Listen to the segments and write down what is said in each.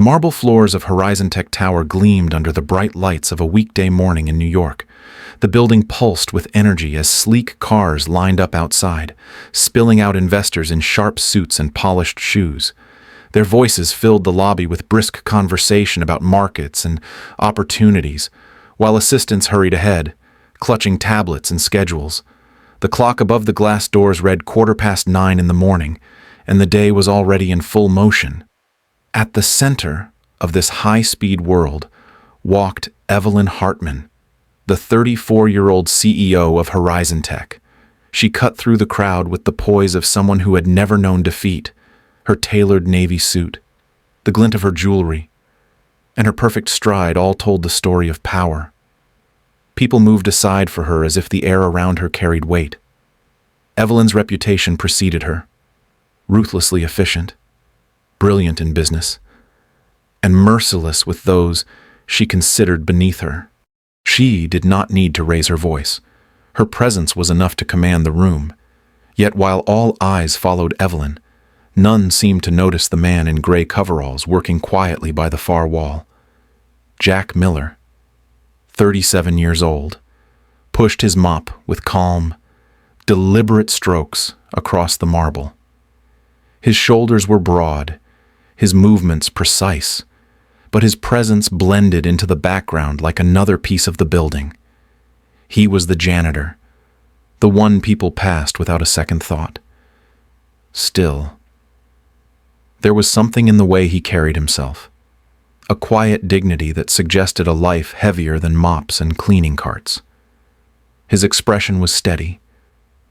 marble floors of Horizon Tech Tower gleamed under the bright lights of a weekday morning in New York. The building pulsed with energy as sleek cars lined up outside, spilling out investors in sharp suits and polished shoes. Their voices filled the lobby with brisk conversation about markets and opportunities, while assistants hurried ahead, clutching tablets and schedules. The clock above the glass doors read 9:15 in the morning, and the day was already in full motion. At the center of this high-speed world walked Evelyn Hartman, the 34-year-old CEO of Horizon Tech. She cut through the crowd with the poise of someone who had never known defeat, her tailored navy suit, the glint of her jewelry, and her perfect stride all told the story of power. People moved aside for her as if the air around her carried weight. Evelyn's reputation preceded her, ruthlessly efficient, brilliant in business, and merciless with those she considered beneath her. She did not need to raise her voice. Her presence was enough to command the room. Yet while all eyes followed Evelyn, none seemed to notice the man in gray coveralls working quietly by the far wall. Jack Miller, 37 years old, pushed his mop with calm, deliberate strokes across the marble. His shoulders were broad, his movements precise, but his presence blended into the background like another piece of the building. He was the janitor, the one people passed without a second thought. Still, there was something in the way he carried himself, a quiet dignity that suggested a life heavier than mops and cleaning carts. His expression was steady,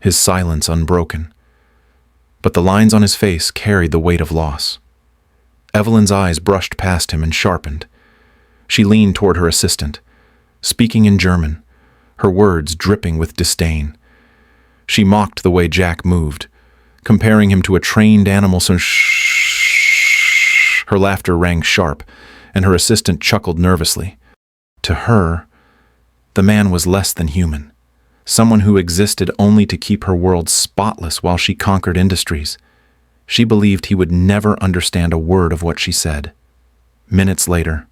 his silence unbroken, but the lines on his face carried the weight of loss. Evelyn's eyes brushed past him and sharpened. She leaned toward her assistant, speaking in German, her words dripping with disdain. She mocked the way Jack moved, comparing him to a trained animal. So shh. Her laughter rang sharp, and her assistant chuckled nervously. To her, the man was less than human, someone who existed only to keep her world spotless while she conquered industries. She believed he would never understand a word of what she said. Minutes later,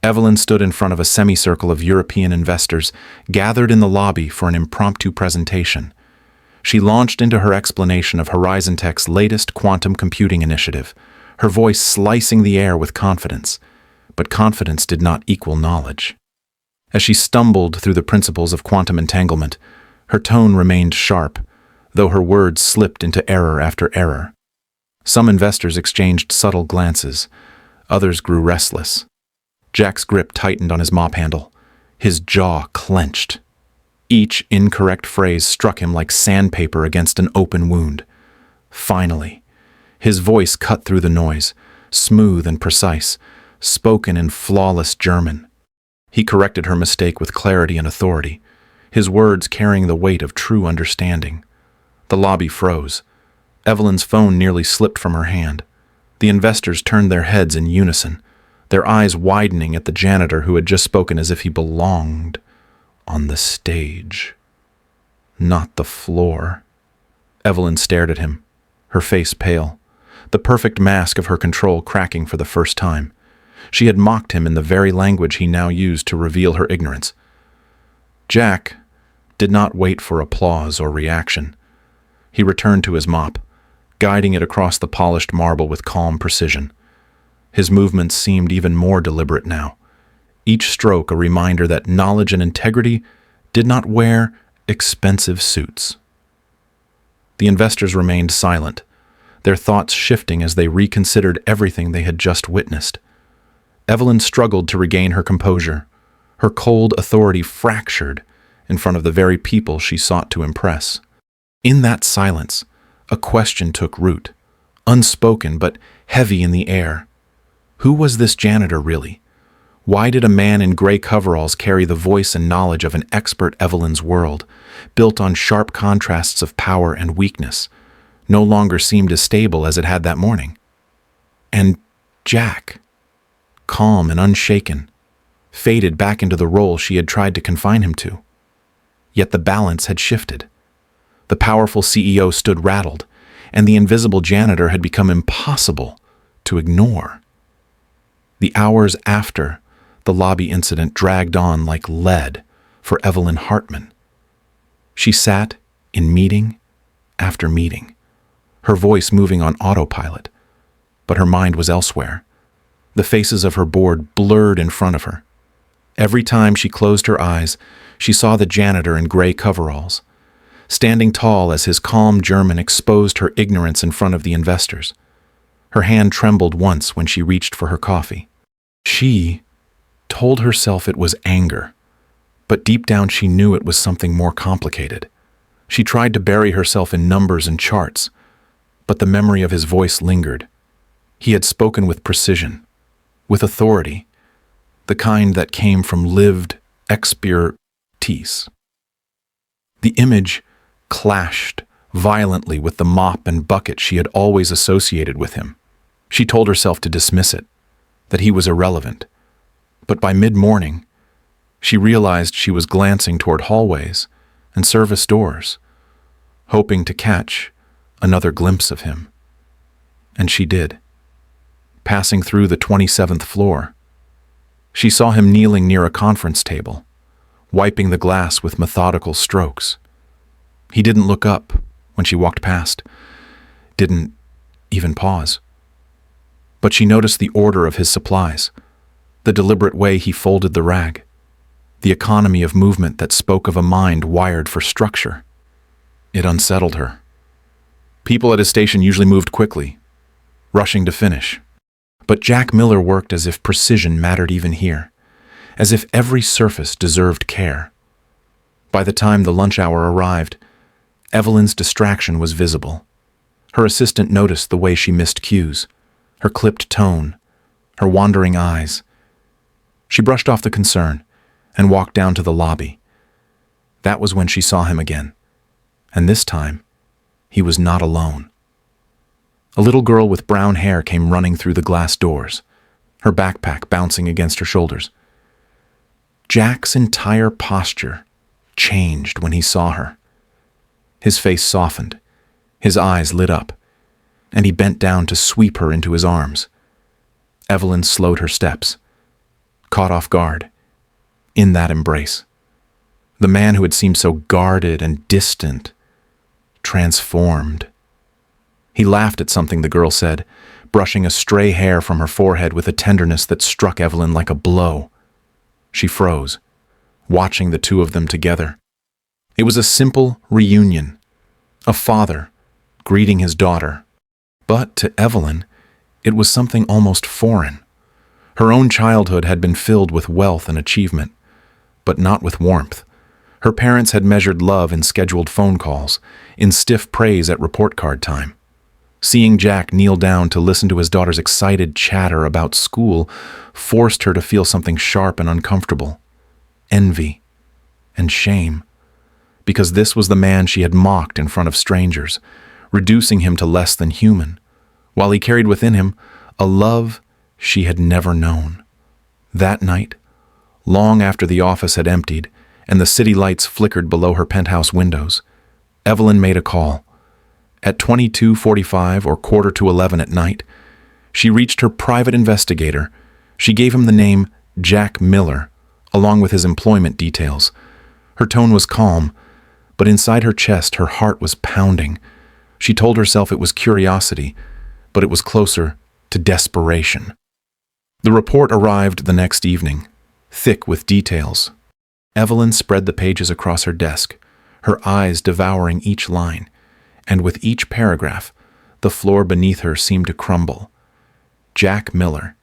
Evelyn stood in front of a semicircle of European investors gathered in the lobby for an impromptu presentation. She launched into her explanation of Horizon Tech's latest quantum computing initiative, her voice slicing the air with confidence. But confidence did not equal knowledge. As she stumbled through the principles of quantum entanglement, her tone remained sharp, though her words slipped into error after error. Some investors exchanged subtle glances. Others grew restless. Jack's grip tightened on his mop handle. His jaw clenched. Each incorrect phrase struck him like sandpaper against an open wound. Finally, his voice cut through the noise, smooth and precise, spoken in flawless German. He corrected her mistake with clarity and authority, his words carrying the weight of true understanding. The lobby froze. Evelyn's phone nearly slipped from her hand. The investors turned their heads in unison, their eyes widening at the janitor who had just spoken as if he belonged on the stage, not the floor. Evelyn stared at him, her face pale, the perfect mask of her control cracking for the first time. She had mocked him in the very language he now used to reveal her ignorance. Jack did not wait for applause or reaction. He returned to his mop, guiding it across the polished marble with calm precision. His movements seemed even more deliberate now, each stroke a reminder that knowledge and integrity did not wear expensive suits. The investors remained silent, their thoughts shifting as they reconsidered everything they had just witnessed. Evelyn struggled to regain her composure, her cold authority fractured in front of the very people she sought to impress. In that silence, a question took root, unspoken but heavy in the air. Who was this janitor really? Why did a man in gray coveralls carry the voice and knowledge of an expert Evelyn's world, built on sharp contrasts of power and weakness, no longer seemed as stable as it had that morning? And Jack, calm and unshaken, faded back into the role she had tried to confine him to. Yet the balance had shifted. The powerful CEO stood rattled, and the invisible janitor had become impossible to ignore. The hours after the lobby incident dragged on like lead for Evelyn Hartman. She sat in meeting after meeting, her voice moving on autopilot, but her mind was elsewhere. The faces of her board blurred in front of her. Every time she closed her eyes, she saw the janitor in gray coveralls, standing tall as his calm German exposed her ignorance in front of the investors. Her hand trembled once when she reached for her coffee. She told herself it was anger, but deep down she knew it was something more complicated. She tried to bury herself in numbers and charts, but the memory of his voice lingered. He had spoken with precision, with authority, the kind that came from lived expertise. The image clashed violently with the mop and bucket she had always associated with him. She told herself to dismiss it, that he was irrelevant. But by mid-morning, she realized she was glancing toward hallways and service doors, hoping to catch another glimpse of him. And she did. Passing through the 27th floor, she saw him kneeling near a conference table, wiping the glass with methodical strokes. He didn't look up when she walked past, didn't even pause. But she noticed the order of his supplies, the deliberate way he folded the rag, the economy of movement that spoke of a mind wired for structure. It unsettled her. People at his station usually moved quickly, rushing to finish. But Jack Miller worked as if precision mattered even here, as if every surface deserved care. By the time the lunch hour arrived, Evelyn's distraction was visible. Her assistant noticed the way she missed cues, her clipped tone, her wandering eyes. She brushed off the concern and walked down to the lobby. That was when she saw him again, and this time, he was not alone. A little girl with brown hair came running through the glass doors, her backpack bouncing against her shoulders. Jack's entire posture changed when he saw her. His face softened, his eyes lit up, and he bent down to sweep her into his arms. Evelyn slowed her steps, caught off guard, in that embrace. The man who had seemed so guarded and distant, transformed. He laughed at something the girl said, brushing a stray hair from her forehead with a tenderness that struck Evelyn like a blow. She froze, watching the two of them together. It was a simple reunion, a father greeting his daughter. But to Evelyn, it was something almost foreign. Her own childhood had been filled with wealth and achievement, but not with warmth. Her parents had measured love in scheduled phone calls, in stiff praise at report card time. Seeing Jack kneel down to listen to his daughter's excited chatter about school forced her to feel something sharp and uncomfortable. Envy and shame. Because this was the man she had mocked in front of strangers, reducing him to less than human, while he carried within him a love she had never known. That night, long after the office had emptied and the city lights flickered below her penthouse windows, Evelyn made a call. At 22:45 or 10:45 at night, she reached her private investigator. She gave him the name Jack Miller, along with his employment details. Her tone was calm, but inside her chest her heart was pounding. She told herself it was curiosity, but it was closer to desperation. The report arrived the next evening, thick with details. Evelyn spread the pages across her desk, her eyes devouring each line, and with each paragraph, the floor beneath her seemed to crumble. Jack Miller,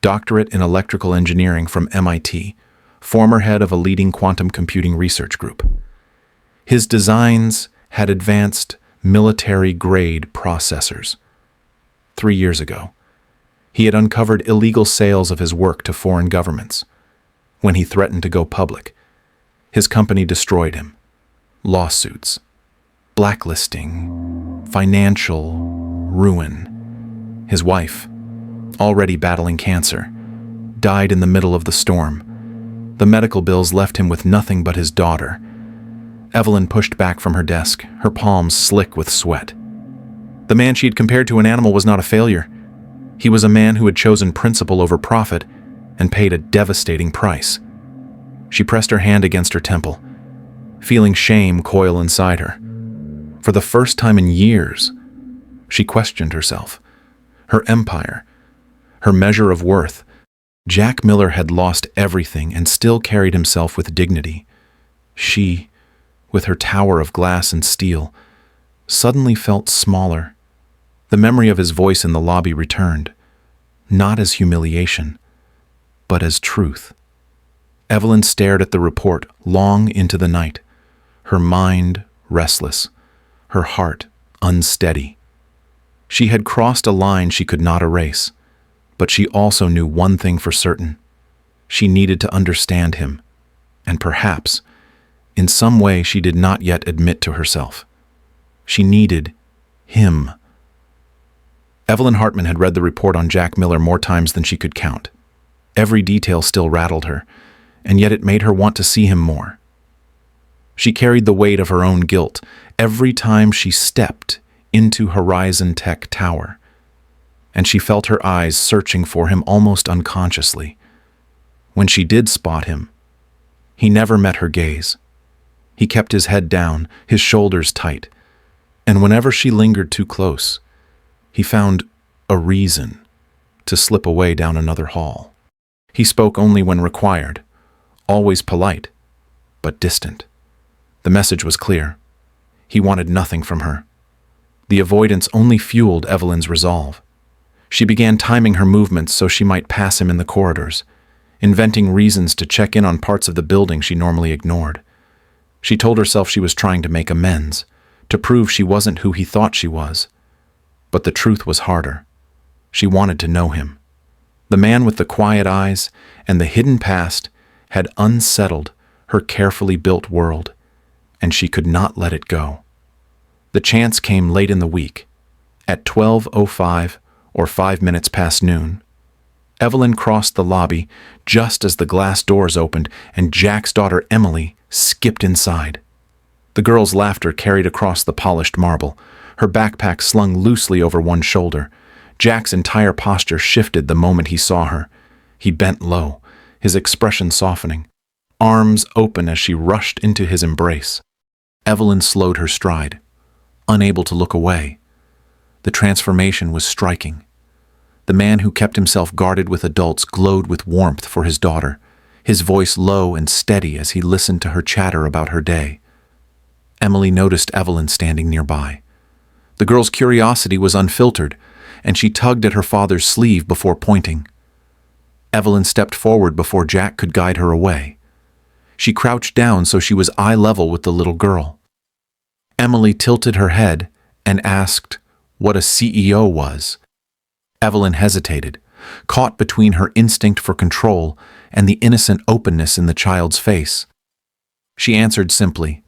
doctorate in electrical engineering from MIT, former head of a leading quantum computing research group. His designs had advanced military-grade processors. 3 years ago, he had uncovered illegal sales of his work to foreign governments. When he threatened to go public, his company destroyed him. Lawsuits, blacklisting, financial ruin. His wife, already battling cancer, died in the middle of the storm. The medical bills left him with nothing but his daughter. Evelyn pushed back from her desk, her palms slick with sweat. The man she had compared to an animal was not a failure. He was a man who had chosen principle over profit and paid a devastating price. She pressed her hand against her temple, feeling shame coil inside her. For the first time in years, she questioned herself, her empire, her measure of worth. Jack Miller had lost everything and still carried himself with dignity. She, with her tower of glass and steel, suddenly felt smaller. The memory of his voice in the lobby returned, not as humiliation, but as truth. Evelyn stared at the report long into the night, her mind restless, her heart unsteady. She had crossed a line she could not erase, but she also knew one thing for certain. She needed to understand him, and perhaps, in some way she did not yet admit to herself. She needed him. Evelyn Hartman had read the report on Jack Miller more times than she could count. Every detail still rattled her, and yet it made her want to see him more. She carried the weight of her own guilt every time she stepped into Horizon Tech Tower, and she felt her eyes searching for him almost unconsciously. When she did spot him, he never met her gaze. He kept his head down, his shoulders tight, and whenever she lingered too close, he found a reason to slip away down another hall. He spoke only when required, always polite, but distant. The message was clear. He wanted nothing from her. The avoidance only fueled Evelyn's resolve. She began timing her movements so she might pass him in the corridors, inventing reasons to check in on parts of the building she normally ignored. She told herself she was trying to make amends, to prove she wasn't who he thought she was. But the truth was harder. She wanted to know him. The man with the quiet eyes and the hidden past had unsettled her carefully built world, and she could not let it go. The chance came late in the week, at 12:05 or 5 minutes past noon. Evelyn crossed the lobby just as the glass doors opened and Jack's daughter Emily skipped inside. The girl's laughter carried across the polished marble, her backpack slung loosely over one shoulder. Jack's entire posture shifted the moment he saw her. He bent low, his expression softening, arms open as she rushed into his embrace. Evelyn slowed her stride, unable to look away. The transformation was striking. The man who kept himself guarded with adults glowed with warmth for his daughter, his voice low and steady as he listened to her chatter about her day. Emily noticed Evelyn standing nearby. The girl's curiosity was unfiltered, and she tugged at her father's sleeve before pointing. Evelyn stepped forward before Jack could guide her away. She crouched down so she was eye level with the little girl. Emily tilted her head and asked what a CEO was. Evelyn hesitated, caught between her instinct for control and the innocent openness in the child's face. She answered simply,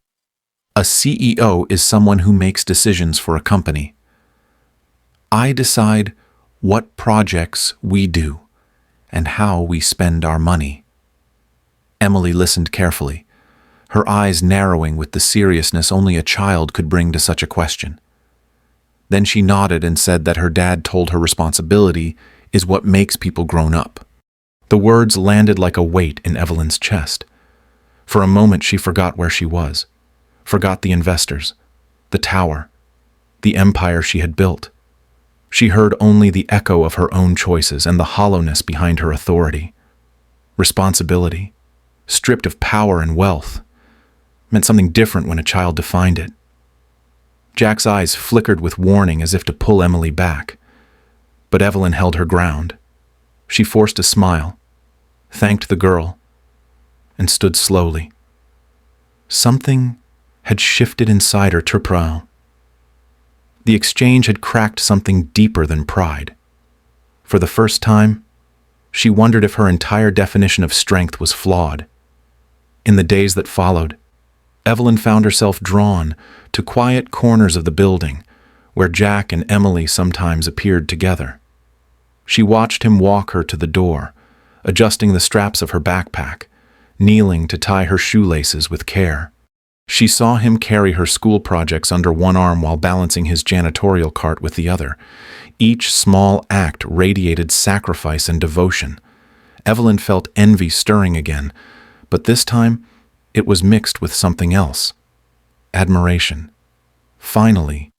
"A CEO is someone who makes decisions for a company. I decide what projects we do and how we spend our money." Emily listened carefully, her eyes narrowing with the seriousness only a child could bring to such a question. Then she nodded and said that her dad told her responsibility is what makes people grown up. The words landed like a weight in Evelyn's chest. For a moment she forgot where she was, forgot the investors, the tower, the empire she had built. She heard only the echo of her own choices and the hollowness behind her authority. Responsibility, stripped of power and wealth, meant something different when a child defined it. Jack's eyes flickered with warning as if to pull Emily back, but Evelyn held her ground. She forced a smile, thanked the girl, and stood slowly. Something had shifted inside her turpin. The exchange had cracked something deeper than pride. For the first time, she wondered if her entire definition of strength was flawed. In the days that followed, Evelyn found herself drawn to quiet corners of the building where Jack and Emily sometimes appeared together. She watched him walk her to the door, adjusting the straps of her backpack, kneeling to tie her shoelaces with care. She saw him carry her school projects under one arm while balancing his janitorial cart with the other. Each small act radiated sacrifice and devotion. Evelyn felt envy stirring again, but this time it was mixed with something else. Admiration. Finally.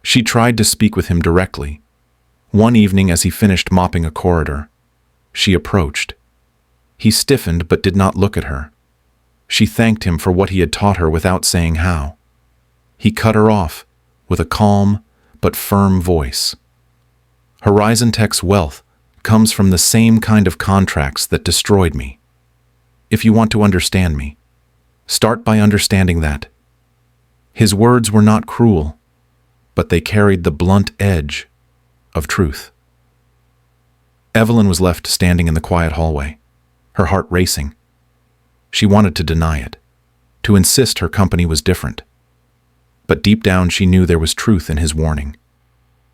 She tried to speak with him directly. One evening as he finished mopping a corridor, she approached. He stiffened but did not look at her. She thanked him for what he had taught her without saying how. He cut her off with a calm but firm voice. Horizon Tech's wealth comes from the same kind of contracts that destroyed me. If you want to understand me, start by understanding that. His words were not cruel, but they carried the blunt edge of truth. Evelyn was left standing in the quiet hallway, her heart racing. She wanted to deny it, to insist her company was different. But deep down she knew there was truth in his warning.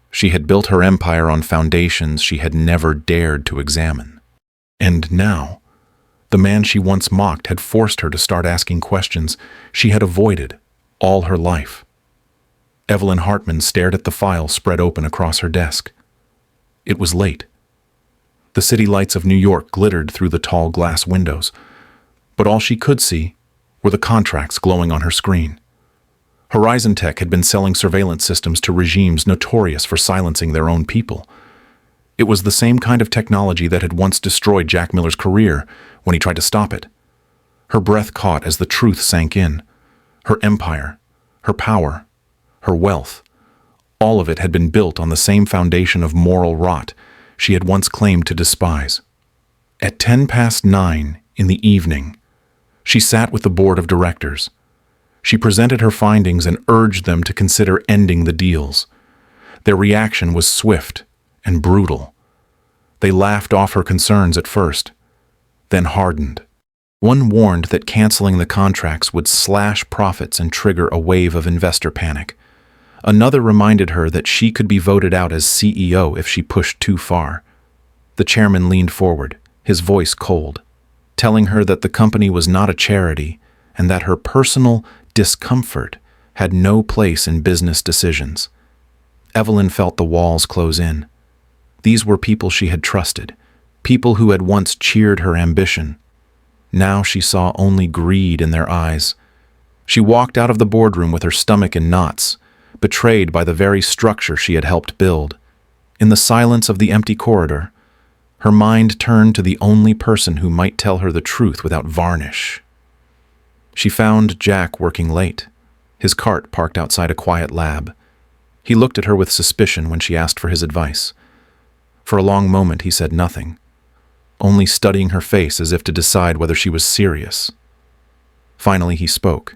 She had built her empire on foundations she had never dared to examine. And now, the man she once mocked had forced her to start asking questions she had avoided all her life. Evelyn Hartman stared at the file spread open across her desk. It was late. The city lights of New York glittered through the tall glass windows, but all she could see were the contracts glowing on her screen. Horizon Tech had been selling surveillance systems to regimes notorious for silencing their own people. It was the same kind of technology that had once destroyed Jack Miller's career when he tried to stop it. Her breath caught as the truth sank in. Her empire, her power, her wealth, all of it had been built on the same foundation of moral rot she had once claimed to despise. At 9:10 in the evening, she sat with the board of directors. She presented her findings and urged them to consider ending the deals. Their reaction was swift and brutal. They laughed off her concerns at first, then hardened. One warned that canceling the contracts would slash profits and trigger a wave of investor panic. Another reminded her that she could be voted out as CEO if she pushed too far. The chairman leaned forward, his voice cold, telling her that the company was not a charity and that her personal discomfort had no place in business decisions. Evelyn felt the walls close in. These were people she had trusted, people who had once cheered her ambition. Now she saw only greed in their eyes. She walked out of the boardroom with her stomach in knots, betrayed by the very structure she had helped build. In the silence of the empty corridor, her mind turned to the only person who might tell her the truth without varnish. She found Jack working late, his cart parked outside a quiet lab. He looked at her with suspicion when she asked for his advice. For a long moment he said nothing, only studying her face as if to decide whether she was serious. Finally he spoke,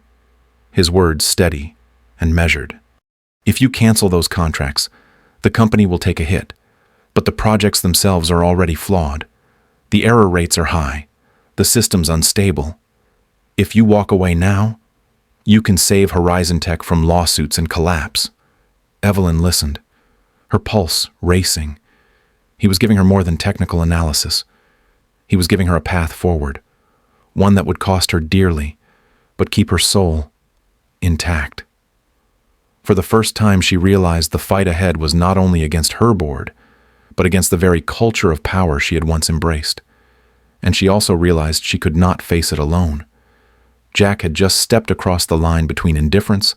his words steady and measured. If you cancel those contracts, the company will take a hit, but the projects themselves are already flawed. The error rates are high, the system's unstable. If you walk away now, you can save Horizon Tech from lawsuits and collapse. Evelyn listened, her pulse racing. He was giving her more than technical analysis. He was giving her a path forward, one that would cost her dearly, but keep her soul intact. For the first time, she realized the fight ahead was not only against her board, but against the very culture of power she had once embraced. And she also realized she could not face it alone. Jack had just stepped across the line between indifference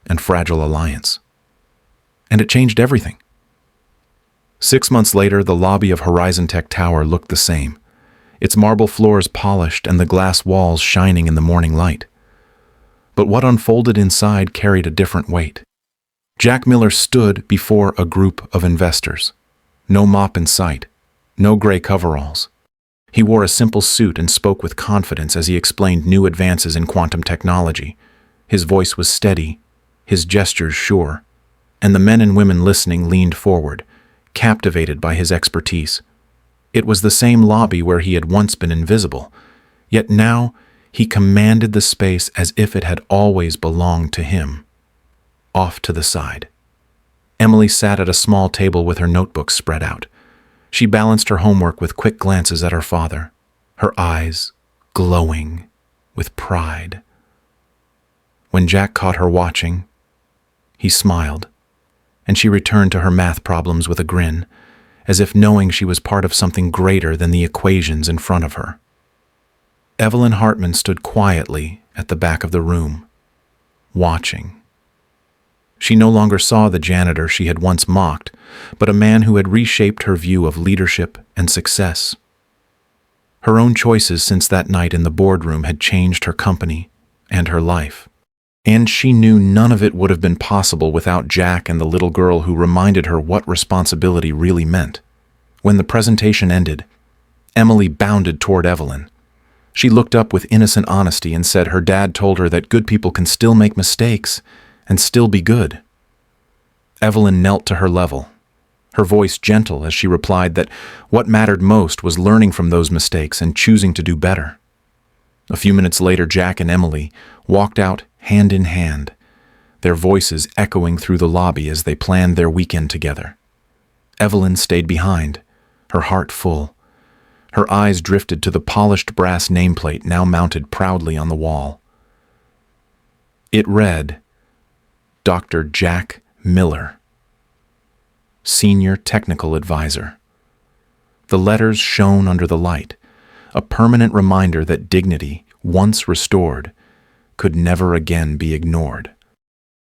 and fragile alliance. And it changed everything. 6 months later, the lobby of Horizon Tech Tower looked the same, its marble floors polished and the glass walls shining in the morning light. But what unfolded inside carried a different weight. Jack Miller stood before a group of investors. No mop in sight, no gray coveralls. He wore a simple suit and spoke with confidence as he explained new advances in quantum technology. His voice was steady, his gestures sure, and the men and women listening leaned forward, captivated by his expertise. It was the same lobby where he had once been invisible, yet now he commanded the space as if it had always belonged to him. Off to the side, Emily sat at a small table with her notebooks spread out. She balanced her homework with quick glances at her father, her eyes glowing with pride. When Jack caught her watching, he smiled, and she returned to her math problems with a grin, as if knowing she was part of something greater than the equations in front of her. Evelyn Hartman stood quietly at the back of the room, watching. She no longer saw the janitor she had once mocked, but a man who had reshaped her view of leadership and success. Her own choices since that night in the boardroom had changed her company and her life. And she knew none of it would have been possible without Jack and the little girl who reminded her what responsibility really meant. When the presentation ended, Emily bounded toward Evelyn. She looked up with innocent honesty and said her dad told her that good people can still make mistakes and still be good. Evelyn knelt to her level, her voice gentle as she replied that what mattered most was learning from those mistakes and choosing to do better. A few minutes later, Jack and Emily walked out hand in hand, their voices echoing through the lobby as they planned their weekend together. Evelyn stayed behind, her heart full. Her eyes drifted to the polished brass nameplate now mounted proudly on the wall. It read, Dr. Jack Miller, Senior Technical Advisor. The letters shone under the light, a permanent reminder that dignity, once restored, could never again be ignored.